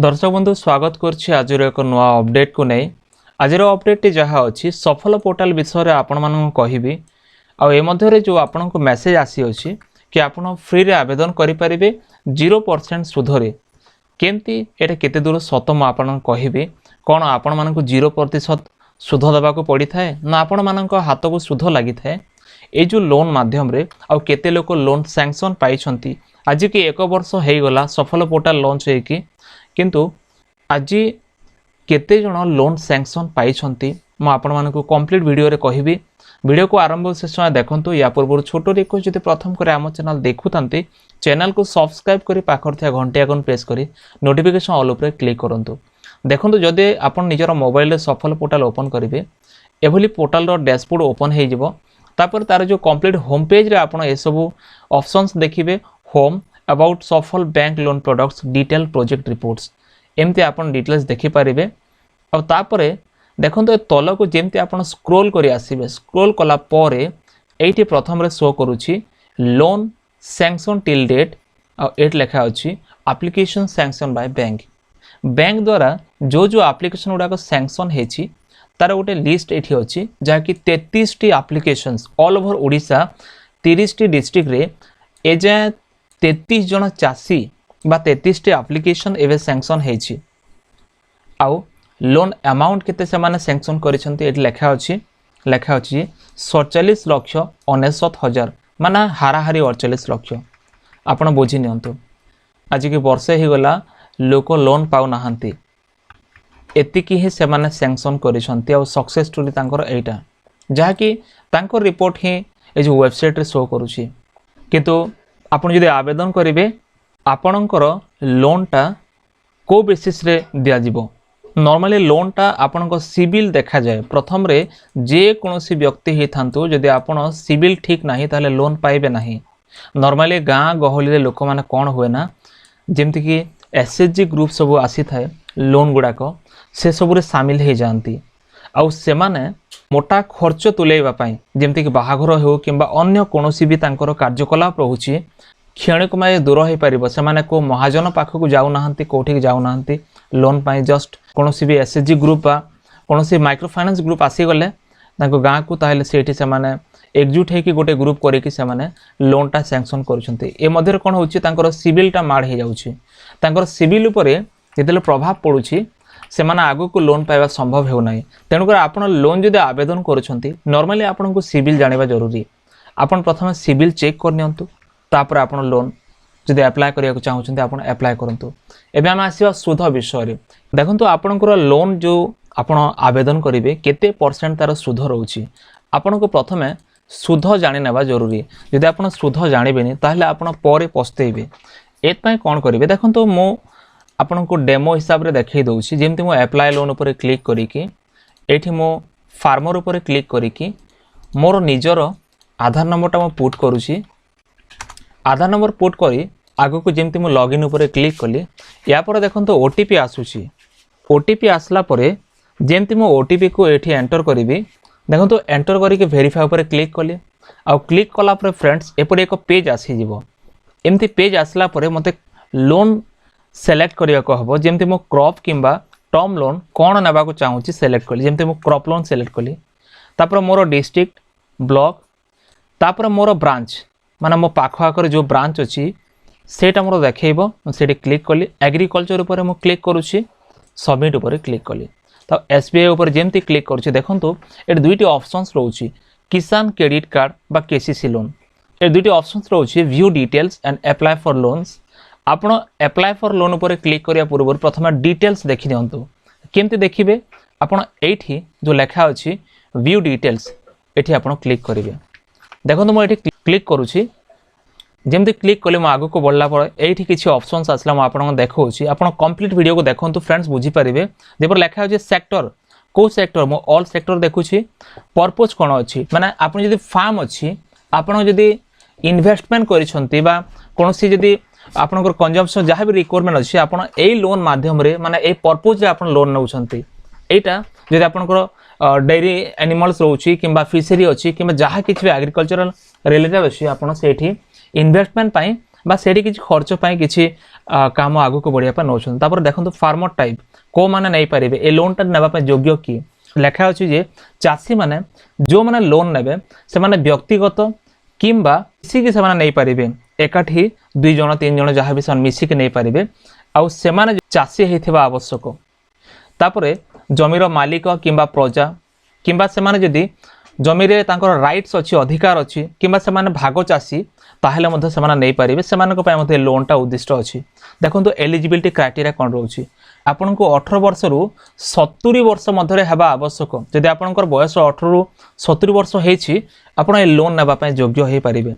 दर्शक बंधु स्वागत करछि आज एक नुआ अपडेट को नहीं। आज अपडेट जहाँ अच्छी सफल पोर्टाल विषय में आपण मान कहबी आधे जो आपण को मेसेज आसी अच्छी कि आपण फ्री रे आवेदन करें 0% सुधरे केमती एटा केते दूर सत मुझे कहबी कौन आपण मान 0% सुध देवा पड़ी थाए ना आपण मान हाथ को सुध लगी थाए ये जो लोन माध्यम रे आउ केते लोक लोन सैंक्शन पाई आज की एक वर्ष हो गला सफल पोर्टाल लॉन्च होगी किंतु आज केते जन लोन सैंक्शन पाई मु आपण मानकु कंप्लीट वीडियो रे कहबी। वीडियो को आरंभ से समय देखंतु या पूर्व छोट रिक्वेस्ट जदि प्रथम करे आम चैनल देखुथांती चैनल को सब्सक्राइब करी पाखर थिया घंटी आइकन प्रेस करी नोटिफिकेशन ऑल ऊपर क्लिक करंतु। देखंतु जदि आपण निजर मोबाइल रे सफल पोर्टाल ओपन करिवे एभली पोर्टाल रो डैशबोर्ड ओपन हे जिवो तापर तार जो कंप्लीट होम पेज रे आपण ए सब ऑप्शंस देखिबे होम अबाउट सफल bank loan products detail project reports एमती आपन डिटेल्स देखि पारिबे। और तापरे देखंतु तल को जेमती आपन स्क्रॉल करी आसीबे स्क्रॉल कला परे एठी प्रथम रे शो करूची लोन सैंक्शन टिल डेट और एट लिखा अछि एप्लीकेशन सैंक्शन बाय बैंक द्वारा जो जो एप्लीकेशन गुडा सैंक्शन हेछि तार गोटे लिस्ट एठी अछि जहाँकि 33 T applications all over Odisha 30 T district रे एजाय 33 जन चाषी बा 33 टी एप्लीकेशन एवे सैंक्शन हेछि आउ लोन अमाउंट केते से माने सैंक्शन करिसंती एठी लेखा अछि 47 लाख 69 हजार माने हाराहारी 48 लाख आपण बुझी नियंतु आज की वर्षे ही गला लोक लोन पाउ नाहंती एतिकी ही से माने सैंक्शन करिसंती आउ सक्सेस स्टोरी तांकर एटा जहाँकि तांकर रिपोर्ट ही ए जो वेबसाइट रे शो करूछि किंतु आपण जदि आवेदन करेंगे आपणकर लोनटा को बेसिस रे दिया जिवो नॉर्मली लोनटा आपणक सिविल देखा जाए प्रथम रे जे कोनोसी व्यक्ति ही थांतु जदि आपण सिविल ठीक नाही ताले लोन पाइबे नाही। नॉर्मली गाँ गहली रे लोक माने कोन होए ना जेमति कि एसएचजी ग्रुप सब आसी थाए लोन गुडाक से सब रे शामिल हो जाती आउ से माने मोटा खर्च तुलेवा पाई जेमति कि बाहाघर हो किंबा अन्य कोनोसी भी तांकर कार्यकलाप रहुची क्षणिक माय दूर हो पारिबो से माने को महाजन पाखक जाउ नाहंती कोठी जाउ नाहंती लोन पाई जस्ट कोनोसी भी एसएचजी ग्रुप बा कोनोसी माइक्रो फाइनेंस ग्रुप आसी गले तांको गाँ को ताहेले सेठी से माने एकजुट है कि गोटे ग्रुप करे कि से माने लोनटा सैंक्शन करूछंती ए मध्यरे कोन होची तांकर सिविलटा माड हे जाउची तांकर सिविल उपरे जेतेले प्रभाव पडुची से माने आगु को लोन पाइबा संभव हो नाही तेणुकर आपण लोन जदि आवेदन करूछंती नॉर्मली आपण को सिविल जानिबा जरूरी आपण प्रथम सिविल चेक कर नियंतु तापर आपण लोन जदि अप्लाई करिया चाहूछंती आपण अप्लाई करंतु। एबे हम आसीबा सुध विषय रे देखंतु आपणकर लोन जो आपण आवेदन करिवे केते परसेंट तार सुध रहउची आपण को प्रथमे सुध जानि नेबा जरूरी जदि आपण सुध जानिबेनी ताहले आपण परे पछतेइबे एत पय कोन करिवे देखंतु मो आपण को डेमो हिसाब रे देखै दउची जेमति मो अप्लाई लोन ऊपर क्लिक करी कि एठी मो फार्मर ऊपर क्लिक करी कि मोर निजर आधार नंबरटा मो पुट करूची आधार नंबर पुट करी आगो को जेमति मो लॉगिन ऊपर क्लिक कली या पर देखंतो ओटीपी आसुची ओटीपी आसला परे जेमति मो ओटीपी को एठी एंटर करिवि देखंतो एंटर करी के वेरीफाई ऊपर क्लिक कली आ क्लिक कला परे फ्रेंड्स एपरे एक पेज आसी जिवो एमति पेज आसला परे मते लोन सेलेक्ट करिया को हबो जेमति मो क्रॉप किंबा टर्म लोन कोन नेबा को चाहूची सेलेक्ट कली जेमति मो क्रॉप लोन सेलेक्ट कली तापर मोर डिस्ट्रिक्ट ब्लॉक तापर मोर ब्रांच माने मो पाखो आकर जो ब्रांच अछि सेटा मोर देखैबो सेठी क्लिक कली एग्रीकल्चर ऊपर मो क्लिक करूची सबमिट ऊपर क्लिक कली तो एसबीआई ऊपर जेमति क्लिक करूची देखंतु ए दुईटी ऑप्शंस रहउची किसान क्रेडिट कार्ड बा केसीसी लोन ए दुईटी ऑप्शंस रहउची view details and apply for loans आपण अप्लाई फॉर लोन ऊपर क्लिक करिया पूर्व प्रथम डिटेल्स देखि दियंतु केमति देखिबे आपण एठी जो लेखा अछि व्यू डिटेल्स एठी आपण क्लिक करिवे देखंतु म एठी क्लिक करूची जेमति क्लिक कले म आगु को बढ़ला पर एठी किछि ऑप्शंस आसला म आपण देखौची आपण कंप्लीट वीडियो को देखंतु फ्रेंड्स बुझी परिबे जेपर लेखा अछि सेक्टर को सेक्टर म ऑल सेक्टर देखुची पर्पस कोन अछि माने आपण जदी फार्म अछि आपण जदी इन्वेस्टमेंट करिसंती बा कोनोसी जदी आपनकर कंजम्पशन जहाँ भी रिक्वायरमेंट अच्छी आप लोन माध्यम रे माने ए पर्पज रे आप लोन नौछंती एटा जदि आपनकर डेयरी एनिमल्स रोची किंबा फिशरी अच्छी किंबा जहाँ किछि एग्रीकल्चरल रिलेटेड अच्छी आपन सेठी इन्वेस्टमेंट पाई बा सेठी किछि खर्च पाई किछि काम आगु को बढ़िया नौ। देखो फार्मर टाइप को मैंने नहीं पारे ए लोनटा नापी योग्य किए लेखा अच्छी जे चाषी मैंने जो मैंने लोन ने से मैंने व्यक्तिगत किंबा मिसिकी से नहीं पारे एकाठी 2 जन 3 जन जहाँ भी मिसिकी नहीं पारे आउ से माने चाषी होता आवश्यक तापरे जमीर मालिक किंबा प्रजा किंबा से माने जदि जमीरे तांकर राइट्स अच्छी अधिकार अच्छी किंबा से माने भाग चाषी ताहले मध्य से माने नहीं पारे से लोनटा उद्दिष्ट अच्छी। देखो एलिजिबिलिटी क्राइटेरिया कौन रोचे आपन को 18 वर्ष रु 70 वर्ष मध्य हेबा आवश्यक जदि आपनकर बयस 18 रु 70 वर्ष होइछि आपण ए लोन नेबा पय योग्य होई परिबे।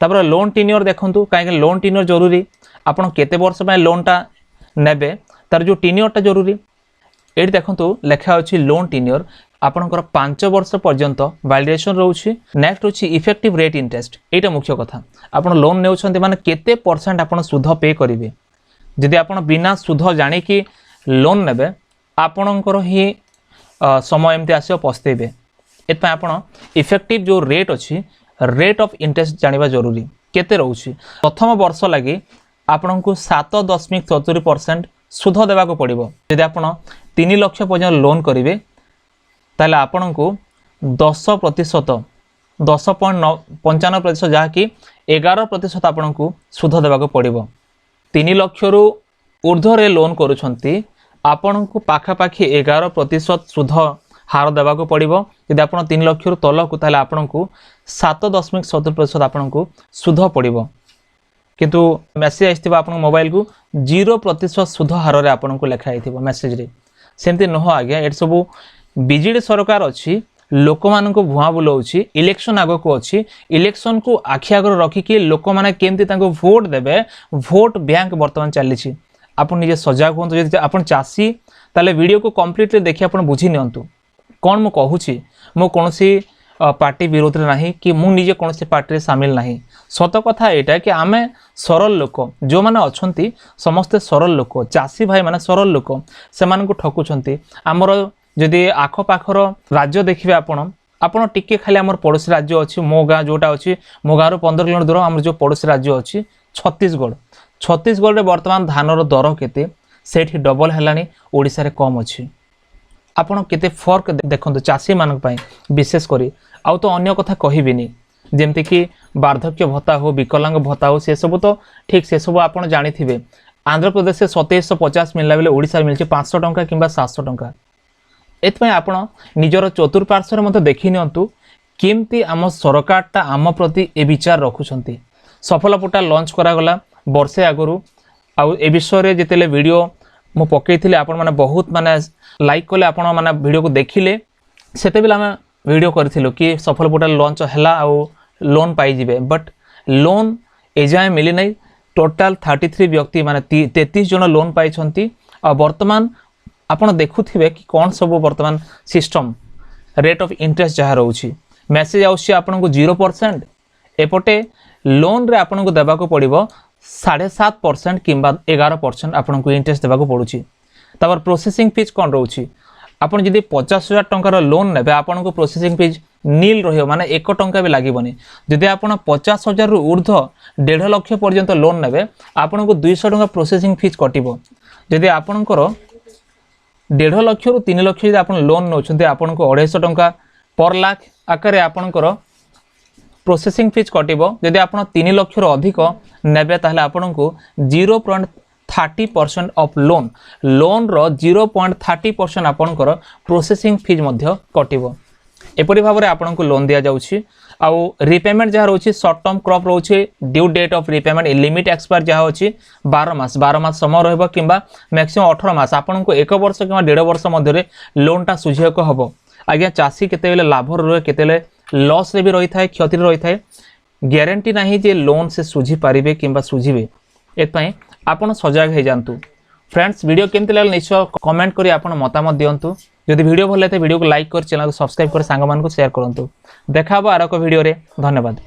तापर लोन टेन्योर देखंतु काहे लोन टेन्योर जरूरी आपण केते वर्ष पय लोनटा नेबे तार जो टेन्योरटा जरूरी एठी देखंतु लेखा अछि लोन टेन्योर आपनकर 5 वर्ष पर्यंत वैलिडेशन रोछि। नेक्स्ट होछि इफेक्टिव रेट इंटरेस्ट एटा मुख्य कथा आपण लोन नेउछन्ते माने केते परसेंट आपण सुध पे करिवे जदि आपण बिना सुध जानि कि लोन नेबे आपणकर ही समय एमती आसो पस्तेबे एत आपण इफेक्टिव जो रेट अच्छी रेट ऑफ इंटरेस्ट जानिबा जरूरी केते रहउछि। प्रथम वर्ष लगी आपण को 7.70% सुध देवा को पड़िबो जदि आपण 3 लाख पर्यंत लोन करिवे ताले आपण को 10% 10.95% जहाँ कि 11% आपण को सुध देवा को पड़िबो। 3 लाख रु ऊर्ध्व लोन करुछंती आपण को पाखापाखि 11% सुध हार देवा को पड़िबो यदि आपण 3 लाख रु तल को ताले आपण को 7.70% आपण को सुध पड़िबो किंतु मेसेज आइथिबा आपण मोबाइल को 0% सुध हार रे आपण को लिखा आइथिबो मेसेज रे सेमती नह आज्ञा एट सब बीजेडी सरकार अच्छी लोक मान को भुआ बुलाऊँगी इलेक्शन आग को अच्छी इलेक्शन को आखि आगर रखिकी लोक मैंने केमती भोट देवे भोट बैंक बर्तमान चली आप निजे सजग हूँ जब आप चाषी ताले वीडियो को कम्प्लीटली देखिए आप बुझी नियंतु कौन मु कहूँ मो कौन पार्टी विरोध में नहीं कि मु निजे कौन पार्टी में सामिल नहीं सत कथा यहाँ कि आम सरल लोक जो मैंने अच्छा समस्ते सरल लोक चाषी भाई मैंने सरल लोक से ठकुंट आमर जदि आखपाखर राज्य देखिए आपण टिके खाली आमर पड़ोसी राज्य अच्छी मो गाँ जोटा अच्छी मो गाँव 15 किलोमीटर दूर आम जो पड़ोसी राज्य अच्छी छत्तीसगढ़ में बर्तमान धानर दर केते सेठी डबल है ओडिशा रे कम अच्छी आपण केते फर्क देखो चाषी मान विशेष करी आउ तो अन्य कथा कहबिनी जेमती कि वार्धक्य भत्ता हो विकलांग भत्ता हो से सब तो ठीक से सब आप जानी आंध्र प्रदेश से 2750 मिलला बेले ओडिशा मिलचे 500 टंका किंबा 700 टंका एथपाई आपण निजर चतुर्पार्श्वर मते देखि नियंतु केमती आम सरकारटा आम प्रति ए विचार रखुछंती। सफल पोर्टाल लॉन्च करा गला वर्षे आगरु आउ ए विषय रे जेतेले वीडियो मु पकेइथिले आपण माने बहुत माने लाइक कले आपण माने वीडियो को देखिले सेते बेला हम वीडियो करथिलु कि सफल पोर्टाल लॉन्च हैला आउ लोन पाई जिवे बट लोन एजाय मिली नहीं टोटाल 33 व्यक्ति माने 33 जन लोन पाई छंती आ वर्तमान आपण देखुथिबे कि कौन सब वर्तमान सिस्टम रेट ऑफ इंटरेस्ट जहाँ रोची मेसेज आउछि आपन को 0% एपटे लोन रे आपन को देबा को पड़िबो 7.5% किंबा 11% आपन को इंटरेस्ट देबा को पड़ुछि। तापर प्रोसेसिंग फीस कौन रोची आपन जदि 50,000 टंकार लोन नेबे आपन को प्रोसेसिंग फीस नील रहियो माने 1 टंका भी लागिबनी जदि आपन 50,000 रु ऊर्ध्व 1.5 लाख पर्यंत लोन नेबे आपन को 200 टंका प्रोसेसिंग फीस कटिबो जदि आपनकर 1.5 लाख रु 3 लाख जब आप लोन नौकरी आपन को 250 टंका पर लाख आकार आपणकर प्रोसेसिंग फीस कटिबो जदि आप 3 लाख रु अधिक नेबे ताहले आपन को 0.30% ऑफ लोन रो 0.30% आपणकर प्रोसेसिंग फीस मध्य कटिबो एपरि भाव में आपन को लोन दिया जाउछि। आउ रिपेमेंट जहाँ रोचे सर्ट टर्म क्रॉप रोचे due date of repayment limit expire जहाँ अच्छी 12 मास समय रहिबो किंबा मैक्सिमम 18 मास आपन को 1 वर्ष किंबा 1.5 वर्ष मध्य लोनटा सुझिया को हबो। आज्ञा चाषी केतेबेले लाभ रहे केतेबेले लॉस रे भी रही थाए क्षति रही थाए ग्यारंटी नहीं जे लोन से सुझी पारिबे किंबा सुझिबे एतपई आपन सजग हे जानतु। फ्रेंड्स वीडियो केमती लागल निश्चय कमेंट करी आपन मतामत दियंतु जदि वीडियो भल लगे वीडियो को लाइक कर चैनल को सब्सक्राइब कर सांग मान को शेयर करंतु। देखा आर एक वीडियो रे धन्यवाद।